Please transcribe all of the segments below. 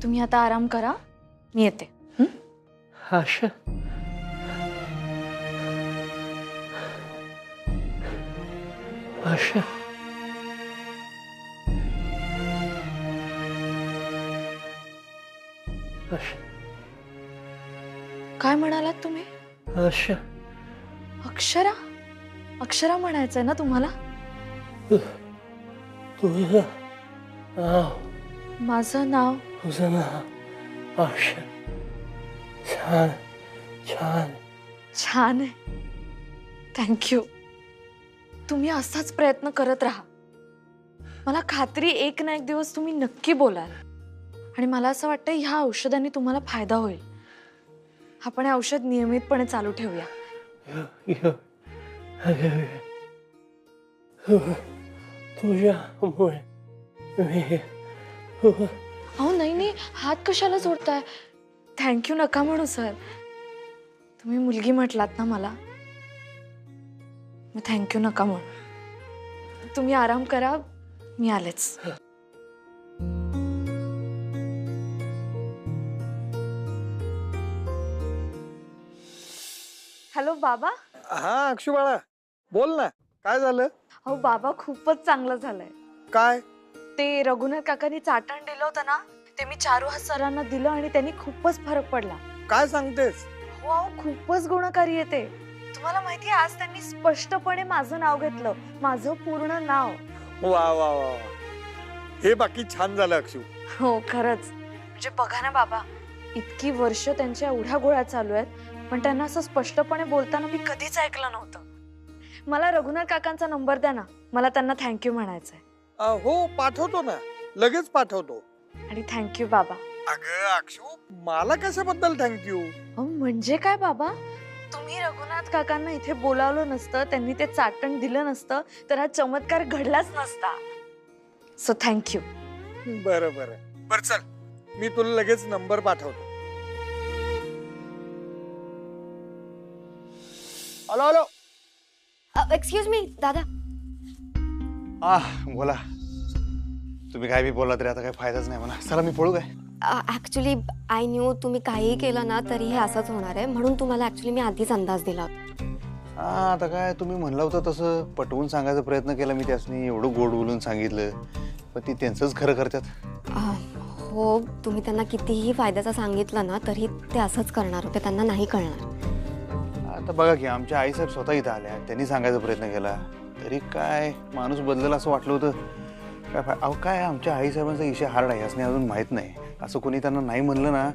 तुम्ही आता आराम करा, मी येते. हं? आशा आशा आशा काय म्हणालात तुम्ही? आशा अक्षरा? अक्षरा म्हणायचंय ना तुम्हाला? तुझं नाव माझं नाव तुझं नाव आशा. छान छान छान आहे. थँक्यू. तुम्ही असाच प्रयत्न करत राहा. मला खात्री एक ना एक दिवस तुम्ही नक्की बोलाल. आणि मला असं वाटतं ह्या औषधांनी तुम्हाला फायदा होईल. आपण हे औषध नियमितपणे चालू ठेवूया. तुझ्यामुळे मी अहो नाही नाही, हात कशाला जोडताय? थँक्यू नका म्हणू सर. तुम्ही मुलगी म्हटलात ना मला, मग थँक्यू नका म्हणू. तुम्ही आराम करा, मी आलेच. हॅलो बाबा. हा अक्षू बाळा बोल ना, काय झालं? अहो बाबा, खूपच चांगलं झालंय. काय? ते रघुनाथ काकांनी चाटण दिलं होतं ना, ते मी चारुहास सरांना दिलं आणि त्यांनी खूपच फरक पडला. काय सांगतेस? हो अहो, खूपच गुणकारी येते. तुम्हाला माहितीये, आज त्यांनी स्पष्टपणे माझं नाव घेतलं, माझं पूर्ण नाव. वा वा वा, हे बाकी छान झालं अक्षू. हो खरंच. म्हणजे बघा ना बाबा, इतकी वर्ष त्यांच्या एवढ्या गोळ्या चालू आहेत, पण त्यांना असं स्पष्टपणे बोलताना मी कधीच ऐकलं नव्हतं. मला रघुनाथ काकांचा नंबर द्या ना, मला त्यांना थँक्यू म्हणायचंय. हो पाठवतो ना, लगेच पाठवतो. आणि थँक्यू बाबा. अगं अक्षू, मला कशाबद्दल थँक्यू? अहो म्हणजे काय बाबा, तुम्ही रघुनाथ काकांना इथे बोलावलं नसतं, त्यांनी ते चाटण दिलं नसतं, तर हा चमत्कार घडलाच नसता. So thank you. बरं बरं बरं, चल मी तुला लगेच नंबर पाठवतो. Hello hello. एक्सक्यूज मी दादा. बोला. तुम्ही काय बी बोलला तरी आता काही फायदाच नाही म्हणा. चला मी पळू काय? ऍक्च्युली आय न्यू तुम्ही काहीही केलं ना तरी हे असंच होणार आहे, म्हणून तुम्हाला ऍक्च्युली मी आधीच अंदाज दिला होता. आता काय तुम्ही म्हणलं होतं तसं पटवून सांगायचा प्रयत्न केला मी त्यासनी, एवढं गोड बोलून सांगितलं, पण ती त्यांचंच खरं करतात. हो, तुम्ही त्यांना कितीही फायद्याचं सांगितलं ना तरी ते असंच करणार होते, त्यांना नाही कळणार. आता बघा की आमच्या आईसाहेब स्वतः इथं आल्या, त्यांनी सांगायचा प्रयत्न केला, तरी काय माणूस बदलेला असं वाटलं होतं. काय अहो काय आमच्या आईसाहेबांचा विषय हार्ड आहे असं अजून माहीत नाही. असं कोणी त्यांना नाही म्हणलं ना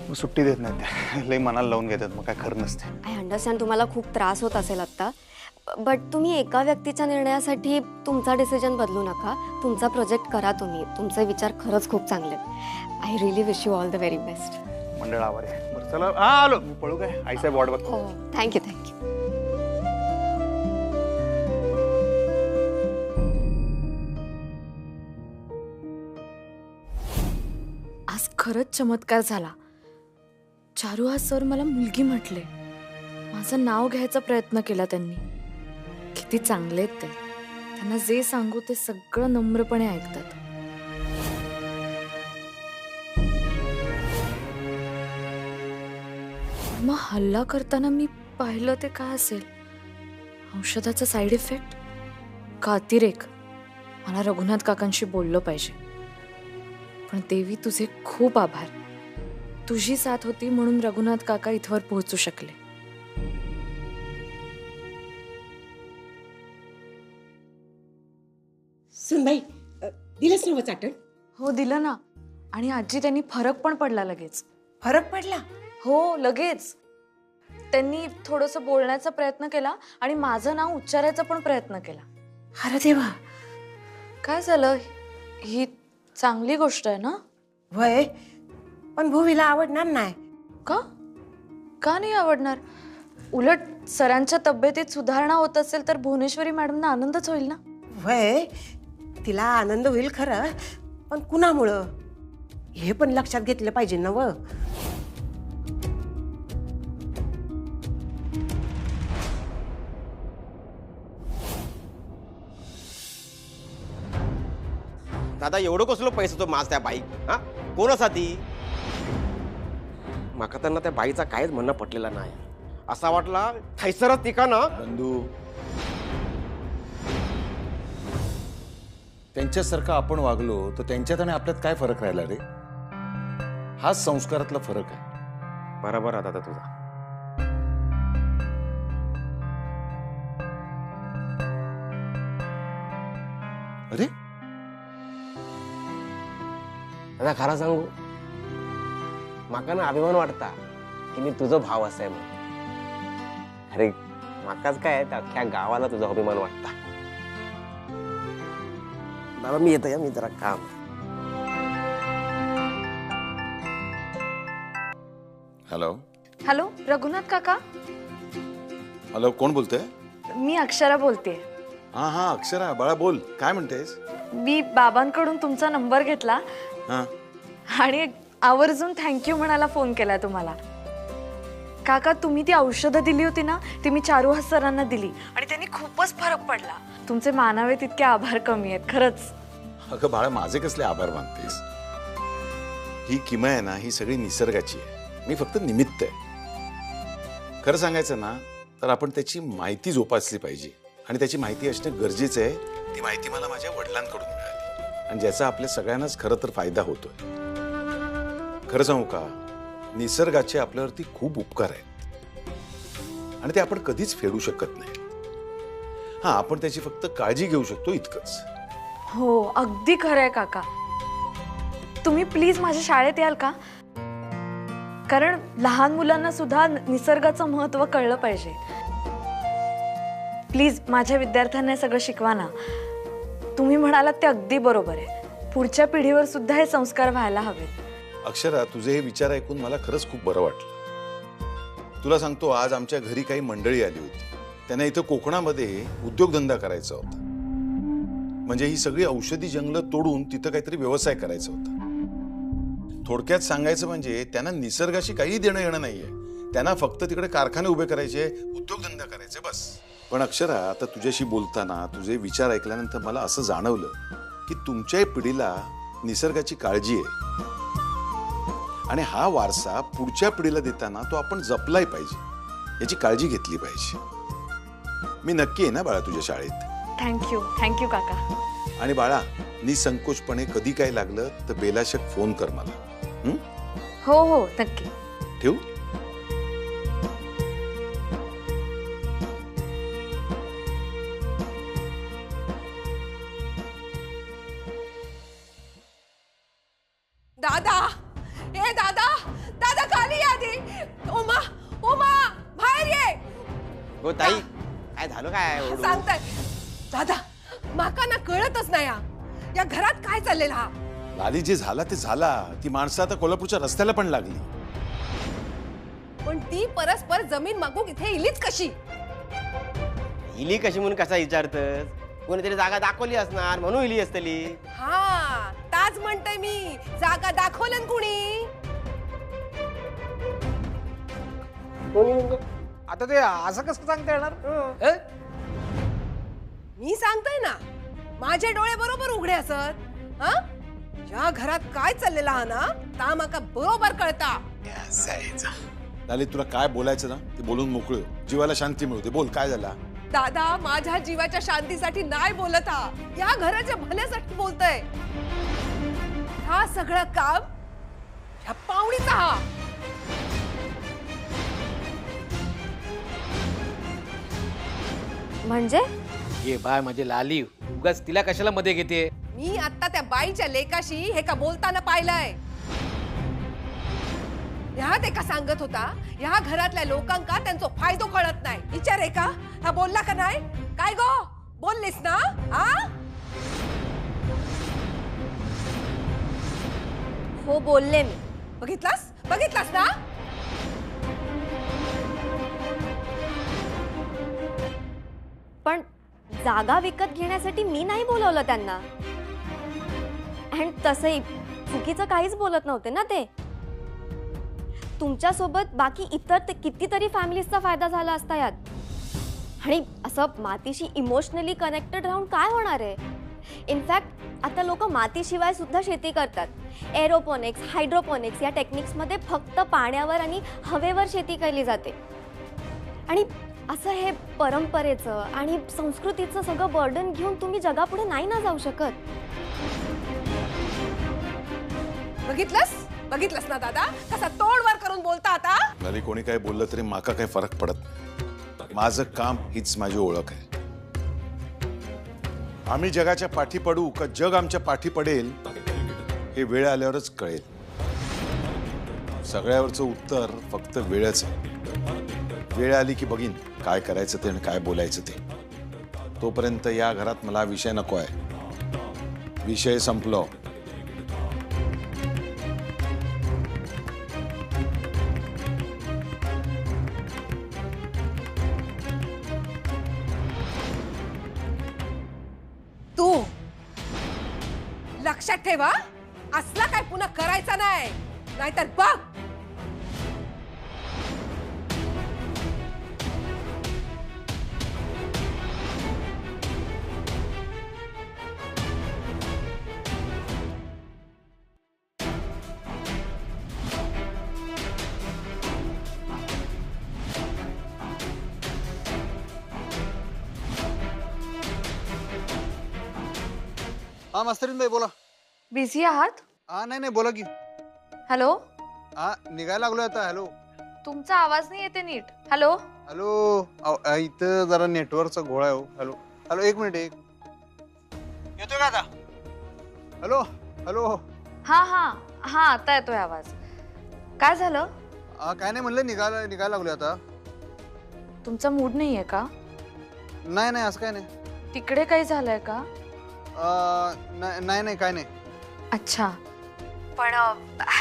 मग सुट्टी देत नाहीत त्या, लई मनाला लावून घेतात, मग काय खरं नसते. आय अंडरस्टँड तुम्हाला खूप त्रास होत असेल आत्ता, बट तुम्ही एका व्यक्तीच्या निर्णयासाठी तुमचा डिसिजन बदलू नका. तुमचा प्रोजेक्ट करा तुम्ही, तुमचे विचार खरंच खूप चांगले आहेत. I really wish you all the very best. मंडळ आभारी आहे. बरं चला, आलो मी पळू काय? आईसाहेब वाट बघतो. हो थँक्यू थँक्यू. आज खरंच चमत्कार झाला. चारुहास सर मला मुलगी म्हटले, माझं नाव घ्यायचा प्रयत्न केला त्यांनी. किती चांगले आहेत ते. त्यांना जे सांगू ते सगळं नम्रपणे ऐकतात. मग हल्ला करताना मी पाहिलं ते काय असेल? औषधाचा साईड इफेक्ट का अतिरेक? मला रघुनाथ काकांशी बोललं पाहिजे. पण देवी तुझे खूप आभार. तुझी साथ होती म्हणून रघुनाथ काका इथवर पोहोचू शकले. सुनबाई, दिलंच नव्हतं चाटण? हो दिलं ना. आणि आजी त्यांनी फरक पण पडला लगेच. फरक पडला? हो लगेच. त्यांनी थोडंसं बोलण्याचा प्रयत्न केला आणि माझं नाव उच्चारायचा पण प्रयत्न केला. अरे देवा. काय झालं? ही चांगली गोष्ट आहे ना? वय, पण भुवीला आवडणार नाही. का? का नाही आवडणार? उलट सरांच्या तब्येतीत सुधारणा होत असेल तर भुवनेश्वरी मॅडमना आनंदच होईल ना. वय, तिला आनंद होईल खरं, पण कुणामुळं हे पण लक्षात घेतलं पाहिजे ना. व दादा एवढं कसलं पैसे तो माझ त्या बाईक? हा कोण असा ती? माका त्यांना त्या बाईचा कायच म्हणणं पटलेला नाही. असा वाटला थैसरच तिका ना. बंधू, त्यांच्यासारखं आपण वागलो तर त्यांच्यात आणि आपल्यात काय फरक राहिला रे? हाच संस्कारातला फरक आहे. बरोबर आहे दादा तुझा. अरे दादा खरा सांगू, माका ना अभिमान वाटता की मी तुझं भाव असाय म्हणून. अरे माकाच काय त्या अख्ख्या गावाला तुझा अभिमान वाटता. दादा मी येतो, मी जरा काम. हॅलो. हॅलो रघुनाथ काका, हॅलो, कोण बोलतंय? मी अक्षरा बोलते. हा अक्षरा, बाळा बोल, काय म्हणतेस? मी बाबांकडून तुमचा नंबर घेतला हा आणि आवर्जून थँक्यू म्हणायला फोन केला तुम्हाला. काका, तुम्ही ती औषधं दिली होती ना, ती मी चारुहास सरांना दिली आणि त्यांनी खूपच फरक पडला. तुमचे मानावे तितके आभार कमी आहेत खरंच. अगं बाळा, माझे कसले आभार मानतेस? ही किमया आहे ना, ही सगळी निसर्गाची आहे. मी फक्त निमित्त आहे. खरं सांगायचं ना तर आपण त्याची माहिती जोपासली पाहिजे आणि त्याची माहिती असणं गरजेचं आहे. ती माहिती मला माझ्या वडिलांकडून मिळाली आणि ज्याचा आपल्या सगळ्यांनाच खरं तर फायदा होतोय. खरं सांगू का, निसर्गाचे आपल्यावरती खूप उपकार आहेत आणि ते आपण कधीच फेडू शकत नाही. हा, आपण त्याची फक्त काळजी घेऊ शकतो, इतकंच. हो, अगदी खरं आहे काका. तुम्ही प्लीज माझ्या शाळेत याल का? कारण लहान मुलांना सुद्धा निसर्गाचं महत्त्व कळलं पाहिजे. प्लीज माझ्या विद्यार्थ्यांना हे सगळं शिकवा ना. तुम्ही म्हणालात ते अगदी बरोबर आहे. पुढच्या पिढीवर सुद्धा हे संस्कार व्हायला हवेत. अक्षरा, तुझे हे विचार ऐकून मला खरंच खूप बरं वाटलं. तुला सांगतो, आज आमच्या घरी काही मंडळी आली होती. त्यांना इथं कोकणामध्ये उद्योगधंदा करायचा होता. म्हणजे ही सगळी औषधी जंगलं तोडून तिथं काहीतरी व्यवसाय करायचा होता. थोडक्यात सांगायचं म्हणजे त्यांना निसर्गाशी काही देणं येणं नाहीये. त्यांना फक्त तिकडे कारखाने उभे करायचे, उद्योगधंदा करायचे, बस. पण अक्षरा, आता तुझ्याशी बोलताना तुझे विचार ऐकल्यानंतर मला असं जाणवलं की तुमच्या पिढीला निसर्गाची काळजी आहे आणि हा वारसा पुढच्या पिढीला देताना तो आपण जपलाय पाहिजे, याची काळजी घेतली पाहिजे. मी नक्की आहे ना बाळा तुझ्या शाळेत. थँक्यू काका. आणि बाळा, निसंकोचपणे कधी काय लागलं तर बेलाशक फोन कर मला. हो नक्की. ठेवू? दादा, ए दादा, दादा खाली या आधी. उमा, उमा बाहेर ये. हो ताई, काय झालं काय ओरडू? सांगताय दादा, माका ना कळतच नाही या घरात काय चाललेलं हा. लाली, जे झाला ते झाला. ती माणसं आता कोल्हापूरच्या रस्त्याला पण लागली. पण ती परस्पर जमीन मागून इथे इलीच कशी? इली कशी म्हणून कसा विचारतस? कोणीतरी जागा दाखवली असणार म्हणून इली असतली. हा, ताच म्हणते मी, जागा दाखवलं कुणी? आता ते असं कसं सांगता येणार? मी सांगते ना, माझे डोळे बरोबर उघडे असत. हा, या घरात काय चाललेलं हा ना, ता माका बरोबर कळता. लाली, तुला काय बोलायचं ना ते बोलून मोकळे हो. जीवाला शांती मिळते. बोल, काय झाला? दादा, माझ्या जीवाच्या शांतीसाठी नाही बोलत हा, या घराच्या भल्यासाठी बोलतय. हा सगळं काम ह्या पाहुणीचा हा. म्हणजे ये बाय म्हणजे लाली, उगाच तिला कशाला मध्ये घेते? मी आता त्या बाईच्या लेकाशी हे का बोलताना पाहिलंय. ह्या ते का सांगत होता, ह्या घरातल्या लोकांका त्यांचा फायदो कळत नाही. विचार आहे का हा बोलला का नाही? काय गो बोललीस ना? हा, हो बोलले मी. बघितलास ना? पण जागा विकत घेण्यासाठी मी नाही बोलवलं त्यांना. आणि तसंही चुकीचं काहीच बोलत नव्हते ना ते. तुमच्यासोबत बाकी इतर कितीतरी फॅमिलीजचा फायदा झाला असता यात. आणि असं मातीशी इमोशनली कनेक्टेड राहून काय होणार आहे? इनफॅक्ट आता लोक मातीशिवाय सुद्धा शेती करतात. एरोपोनिक्स, हायड्रोपोनिक्स या टेक्निक्समध्ये फक्त पाण्यावर आणि हवेवर शेती केली जाते. आणि असं हे परंपरेचं आणि संस्कृतीचं सगळं बर्डन घेऊन तुम्ही जगापुढे नाही ना जाऊ शकत. बघितलंस ना दादा, कसा तोंड वर करून बोलता आता. लाली, कोणी काय बोललं तरी माका काही फरक पडत नाही. माझं काम हीच माझी ओळख आहे. आम्ही जगाच्या पाठी पडू का जग आमच्या पाठी पडेल हे वेळ आल्यावरच कळेल. सगळ्यावरचं उत्तर फक्त वेळच आहे. वेळ आली की बघीन काय करायचं ते आणि काय बोलायचं ते. तोपर्यंत या घरात मला विषय नको आहे. विषय संपलो. तू लक्षात ठेवा, असला काय पुन्हा करायचा नाही, नाहीतर बघ. हा मास्तरीन बाई बोला. बिझी आहात? हा नाही बोला की. हॅलो, हा निघायला लागलोय आता. हॅलो तुमचा आवाज नाही येते नीट. हॅलो हॅलो, इथं जरा नेटवर्कचा घोळा आहे. हॅलो हॅलो, एक मिनिट. येतोय का आता? Hello hello. हा हा हा, आता येतोय आवाज. काय झालं? काय नाही म्हणलं, निघायला लागलोय आता. तुमचा मूड नाहीये का? नाही असं काय नाही. तिकडे काही झालंय का? नाही काय नाही. अच्छा, पण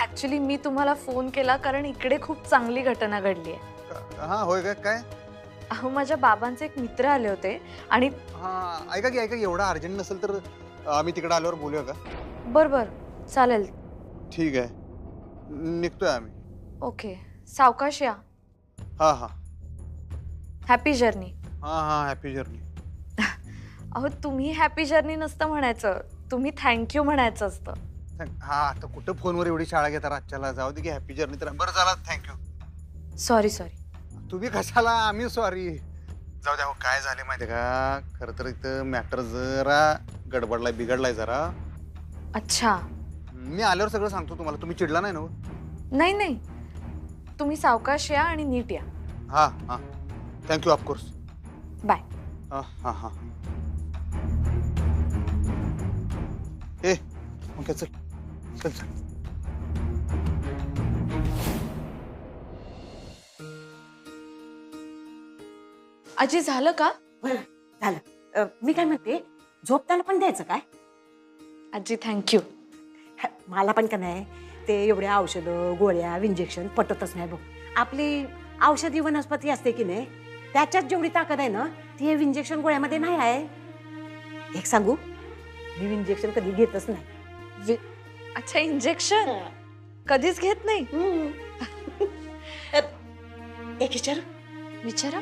ऍक्च्युली मी तुम्हाला फोन केला कारण इकडे खूप चांगली घटना घडली आहे. हा होय का? काय? अहो, माझ्या बाबांचे एक मित्र आले होते आणि हा ऐका की एवढा अर्जंट नसेल तर आम्ही तिकडे आल्यावर बोलूया का? बर चालेल. ठीक आहे, निघतोय आम्ही. ओके, सावकाश या. हा हॅपी जर्नी. हा हॅपी जर्नी. अहो, तुम्ही हॅपी जर्नी नसतं म्हणायचं, तुम्ही थँक्यू म्हणायचं असतं. हा आता कुठं फोनवर एवढी शाळा घेता रातच्याला. जाऊ दे की हॅपी जर्नी तर. बरं झाला, थँक्यू. सॉरी. तुम्ही कशाला, आम्ही सॉरी. जाऊ द्या. काय झाले माहितीये का, खरं तर इथं मॅटर जरा बिघडलाय जरा. अच्छा, मी आल्यावर सगळं सांगतो तुम्हाला. तुम्ही चिडला नाही ना? नाही, तुम्ही सावकाश या आणि नीट या. हा थँक्यू. ऑफकोर्स. बाय. हा ए ओके, चल. आजी, झालं का? झालं. मी काय म्हणते, झोपताना पण द्यायचं काय? आजी, थँक्यू. मला पण का नाही ते एवढ्या औषधं गोळ्या इंजेक्शन पटतच नाही बघ. आपली औषधी वनस्पती असते की नाही, त्याच्यात जेवढी ताकद आहे ना ती इंजेक्शन गोळ्यामध्ये नाही आहे. एक सांगू, मी इंजेक्शन कधी घेतच नाही. अच्छा, इंजेक्शन कधीच घेत नाही? एक विचारा.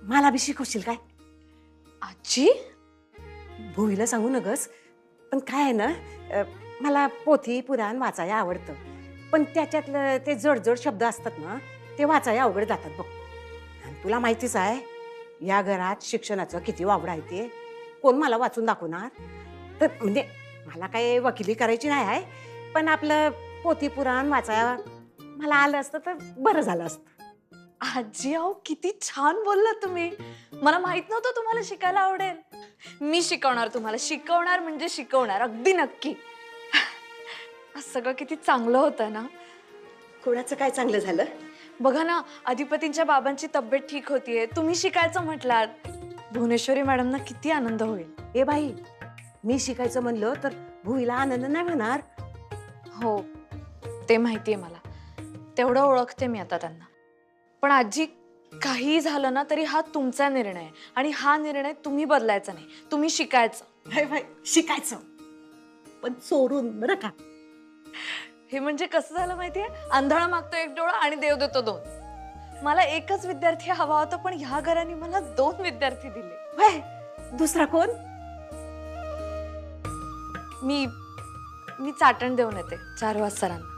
मला बी शिकवशील काय? आजी, भुईला सांगू नगस, पण काय आहे ना, मला पोथी पुराण वाचायला आवडतं, पण त्याच्यातलं ते जड शब्द असतात ना ते वाचायला अवघड जातात बघ. आणि तुला माहितीच आहे या घरात शिक्षणाचं किती वावड आहे ते. कोण मला वाचून दाखवणार? तर म्हणजे मला काही वकिली करायची नाही आहे, पण आपलं पोथी पुराण वाचायला मला आलं असतं तर बरं झालं असतं. आजी, अहो किती छान बोलला तुम्ही. मला माहित नव्हतं तुम्हाला शिकायला आवडेल. मी शिकवणार तुम्हाला. शिकवणार म्हणजे शिकवणार, अगदी नक्की. सगळं किती चांगलं होतं ना. कोणाचं काय चांगलं झालं? बघा ना, अधिपतींच्या बाबांची तब्येत ठीक होतीये, तुम्ही शिकायचं म्हटलात. भुवनेश्वरी मॅडमना किती आनंद होईल. ए बाई, मी शिकायचं म्हणलं तर भुईला आनंद नाही होणार. हो, ते माहितीये मला. तेवढं ओळखते मी आता त्यांना. पण आजी, काही झालं ना तरी हा तुमचा निर्णय आहे आणि हा निर्णय तुम्ही बदलायचा नाही. तुम्ही शिकायचं. शिकायचं पण चोरून, बरं का? हे म्हणजे कसं झालं माहितीये, आंधळा मागतो एक डोळा आणि देव देतो दोन. मला एकच विद्यार्थी हवा होता, पण ह्या घराने मला 2 विद्यार्थी दिले. दुसरा कोण? मी चाटण देऊन येते चारुहास सरांना.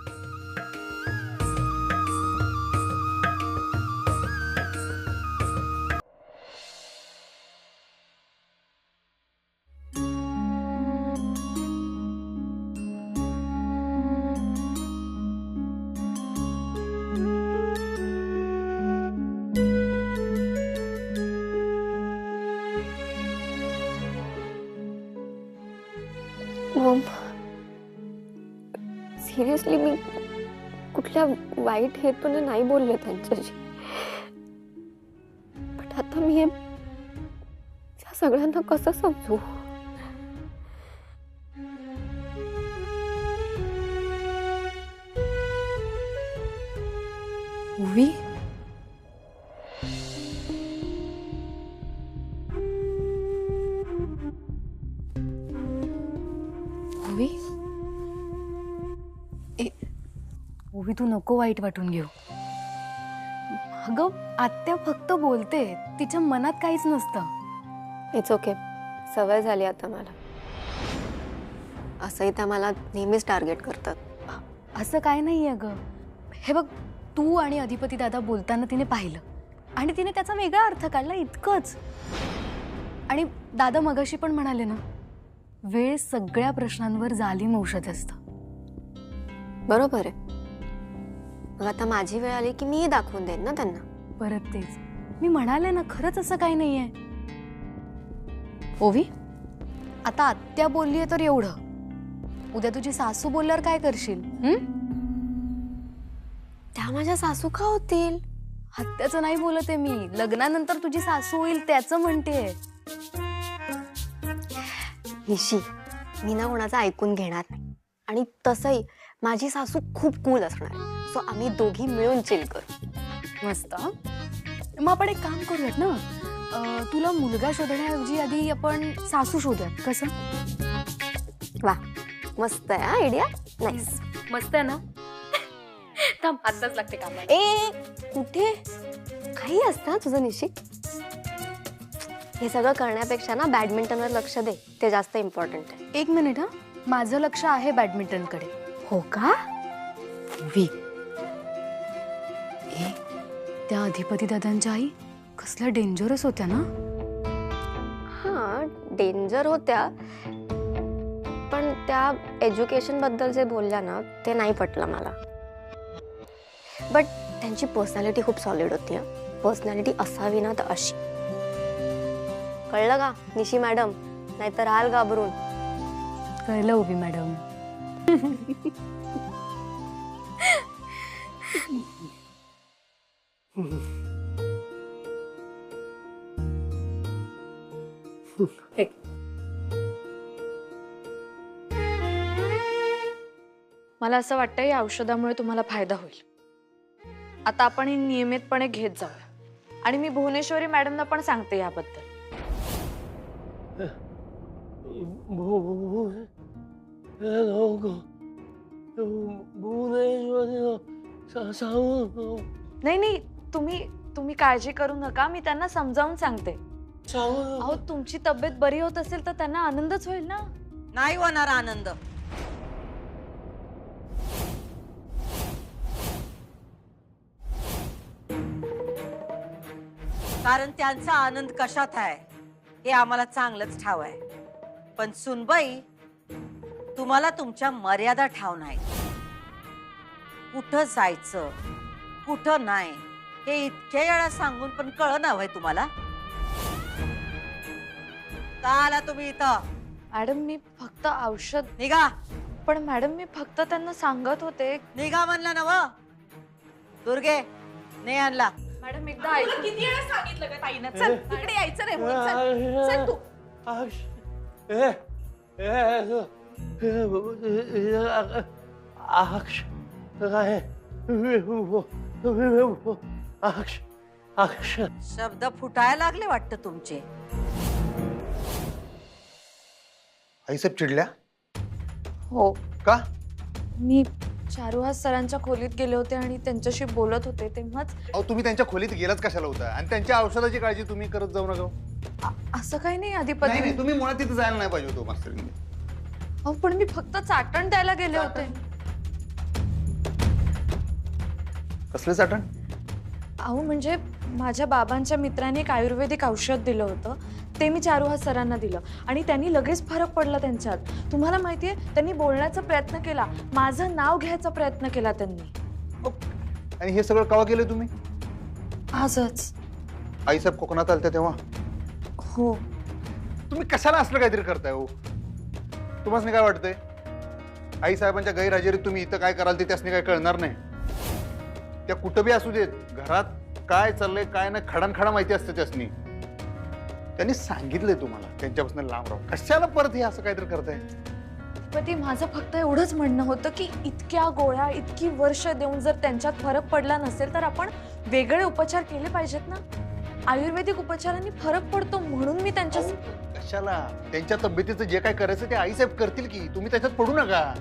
मॉम, सिरियसली मी कुठल्या वाईट हेतूने नाही बोलले त्यांच्याशी. पण आता मी या सगळ्यांना कसं समजू? ओवी, ओवी, ओवी तू नको वाईट वाटून घेऊ. अगं आत्या फक्त बोलते, तिच्या मनात काहीच नसतं. इट्स ओके, सवय झाली आता मला. असंही त्या मला नेहमीच टार्गेट करतात. असं काय नाहीये ग. हे बघ, तू आणि अधिपती दादा बोलताना तिने पाहिलं आणि तिने त्याचा वेगळा अर्थ काढला, इतकंच. आणि दादा मगाशी पण म्हणाले ना, वेळ सगळ्या प्रश्नांवर जालिम औषध असतं. बरोबर आहे. मग आता माझी वेळ आली की मी दाखवून देईन ना त्यांना. परत तेच मी म्हणाले ना, खरंच असं काही नाहीये. ओवी, आता आत्या बोललीये तर एवढं. उद्या तुझी सासू बोलल्यावर काय करशील? त्या माझ्या सासू का होतील? आत्याचं नाही बोलते मी, लग्नानंतर तुझी सासू होईल त्याचं म्हणतेय. निशी, मी ना कोणाचं ऐकून घेणार नाही. आणि तसंही माझी सासू खूप कूल असणार आहे. सो आम्ही दोघी मिळून चिल करू. मस्त. मग आपण एक काम करूयात ना, तुला मुलगा शोधण्याऐवजी आधी आपण सासू शोधूयात. कसं? वा, मस्त आहे हा आयडिया. नाईस. मस्त आहे ना? थांब, आत्ताच लागते काम. ए कुठे काही असतं तुझं निशी. हे सगळं करण्यापेक्षा ना बॅडमिंटनवर लक्ष दे, ते जास्त इम्पॉर्टंट आहे. एक मिनिट. हा, माझं लक्ष आहे बॅडमिंटनकडे. हो का? ओवी, त्या अधिपती दादांच्या आई कसल्या डेंजरस होत्या ना. हा, डेंजर होत्या, पण त्या एज्युकेशन बद्दल जे बोलल्या ना ते नाही पटलं मला. बट त्यांची पर्सनॅलिटी खूप सॉलिड होती. पर्सनॅलिटी असावी ना तर अशी. कळलं का निशी मॅडम? नाहीतर राहाल घाबरून. कळलं ओवी मॅडम. मला असं वाटतं या औषधामुळे तुम्हाला फायदा होईल. आता आपण हे नियमितपणे घेत जाऊया आणि मी भुवनेश्वरी मॅडमना पण सांगते याबद्दल. नाही नाही, तुम्ही काळजी करू नका, मी त्यांना समजावून सांगते. अहो, तुमची तब्येत बरी होत असेल तर त्यांना आनंदच होईल ना. नाही होणार आनंद. कारण त्यांचा आनंद कशात आहे हे आम्हाला चांगलंच ठाव आहे. पण सुनबाई, तुम्हाला तुमच्या मर्यादा ठाव नाही. कुठं जायचं कुठं नाही हे इतक्या वेळा सांगून पण कळना व्हय तुम्हाला? का आला तुम्ही इथं? मॅडम, मी फक्त औषध. निघा. पण मॅडम, मी फक्त त्यांना सांगत होते. निघा म्हणला ना व. दुर्गे, ने आणला. मॅडम, एकदा ऐकून. किती वेळा सांगितलं का ताईनं? चल, इकडे यायचं नाही म्हणून. चल तू. शब्द फुटायला लागले वाटतं तुमचे. आईसाहेब चिडल्या? हो. का? मी चारुहास सरांच्या खोलीत गेले होते आणि त्यांच्याशी बोलत होते तेव्हाच. अहो, तुम्ही त्यांच्या खोलीत गेलाच कशाला होता? आणि त्यांच्या औषधाची काळजी तुम्ही करत जाऊ नका. असं काही नाही नाही अधिपती नाही तुम्ही मुळात तिथे जायला नाही पाहिजे होतो मास्तरीने. अहो, पण मी फक्त चाटण द्यायला गेले होते. कसले चाटण? अहो म्हणजे माझ्या बाबांच्या मित्राने एक आयुर्वेदिक औषध दिलं होतं, ते मी चारुहास सरांना दिलं आणि त्यांनी लगेच फरक पडला त्यांच्यात. तुम्हाला माहितीये, त्यांनी बोलण्याचा प्रयत्न केला, माझं नाव घ्यायचा प्रयत्न केला त्यांनी. आणि हे सगळं केव्हा केलं तुम्ही? आजच. आईसाहेब कोकणात आलते तेव्हा? हो. तुम्ही कशाला असलं काहीतरी करताय हो? तुम्हाला काय वाटतंय आई साहेबांच्या गैरहजेरीत तुम्ही इथं काय कराल ते त्यासनी काय कळणार नाही? त्या कुठं बी असू देत, घरात काय चाललंय काय नाही खडानखडा माहिती असते त्यासनी. त्यांनी सांगितलंय तुम्हाला त्यांच्यापासून लांब राहू. कशाला परत हे असं काहीतरी करताय? पण माझं फक्त एवढंच म्हणणं होतं की इतक्या गोळ्या इतकी वर्ष देऊन जर त्यांच्यात फरक पडला नसेल तर आपण वेगळे उपचार केले पाहिजेत ना. आयुर्वेदिक उपचारांनी फरक पडतो म्हणून मी त्यांच्या कशाला? त्यांच्या तब्येतीचं जे काय करायचं ते आईसाहेब करतील की, तुम्ही त्याच्यात पडू नका.